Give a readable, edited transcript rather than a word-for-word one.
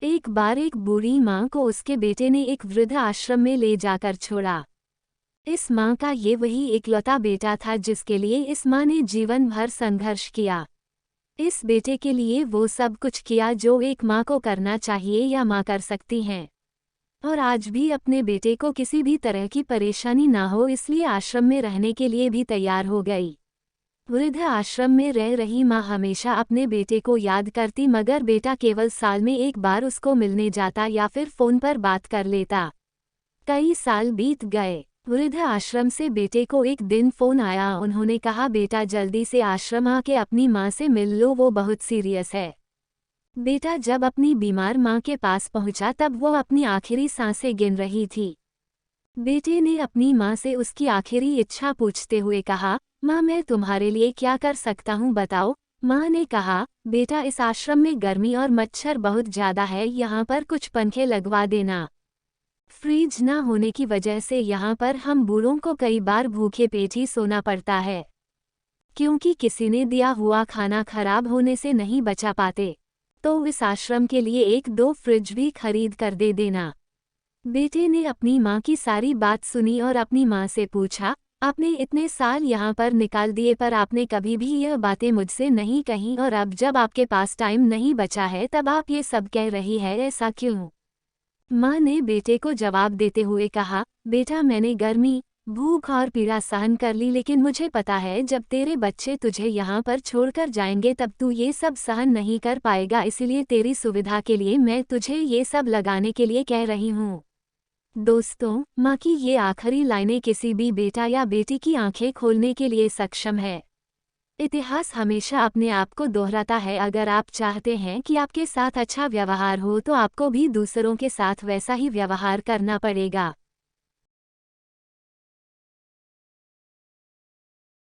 एक बार एक बूढ़ी माँ को उसके बेटे ने एक वृद्ध आश्रम में ले जाकर छोड़ा। इस माँ का ये वही इकलौता बेटा था जिसके लिए इस माँ ने जीवन भर संघर्ष किया। इस बेटे के लिए वो सब कुछ किया जो एक माँ को करना चाहिए या माँ कर सकती हैं। और आज भी अपने बेटे को किसी भी तरह की परेशानी ना हो इसलिए आश्रम में रहने के लिए भी तैयार हो गई। वृद्ध आश्रम में रह रही माँ हमेशा अपने बेटे को याद करती मगर बेटा केवल साल में एक बार उसको मिलने जाता या फिर फोन पर बात कर लेता। कई साल बीत गए। वृद्ध आश्रम से बेटे को एक दिन फोन आया। उन्होंने कहा, बेटा जल्दी से आश्रम आके अपनी माँ से मिल लो, वो बहुत सीरियस है। बेटा जब अपनी बीमार माँ के पास पहुंचा तब वो अपनी आखिरी सांसें गिन रही थी। बेटे ने अपनी माँ से उसकी आखिरी इच्छा पूछते हुए कहा, माँ मैं तुम्हारे लिए क्या कर सकता हूँ बताओ। माँ ने कहा, बेटा इस आश्रम में गर्मी और मच्छर बहुत ज़्यादा है, यहाँ पर कुछ पंखे लगवा देना। फ्रिज ना होने की वजह से यहाँ पर हम बूढ़ों को कई बार भूखे पेट ही सोना पड़ता है, क्योंकि किसी ने दिया हुआ खाना खराब होने से नहीं बचा पाते। तो इस आश्रम के लिए एक दो फ्रिज भी खरीद कर दे देना। बेटे ने अपनी माँ की सारी बात सुनी और अपनी माँ से पूछा, आपने इतने साल यहाँ पर निकाल दिए पर आपने कभी भी यह बातें मुझसे नहीं कहीं और अब जब आपके पास टाइम नहीं बचा है तब आप ये सब कह रही है, ऐसा क्यों? माँ ने बेटे को जवाब देते हुए कहा, बेटा मैंने गर्मी, भूख और पीड़ा सहन कर ली लेकिन मुझे पता है जब तेरे बच्चे तुझे यहाँ पर छोड़कर जाएंगे तब तू ये सब सहन नहीं कर पाएगा, इसलिए तेरी सुविधा के लिए मैं तुझे ये सब लगाने के लिए कह रही हूँ। दोस्तों, माँ की ये आखिरी लाइनें किसी भी बेटा या बेटी की आंखें खोलने के लिए सक्षम है। इतिहास हमेशा अपने आप को दोहराता है। अगर आप चाहते हैं कि आपके साथ अच्छा व्यवहार हो तो आपको भी दूसरों के साथ वैसा ही व्यवहार करना पड़ेगा।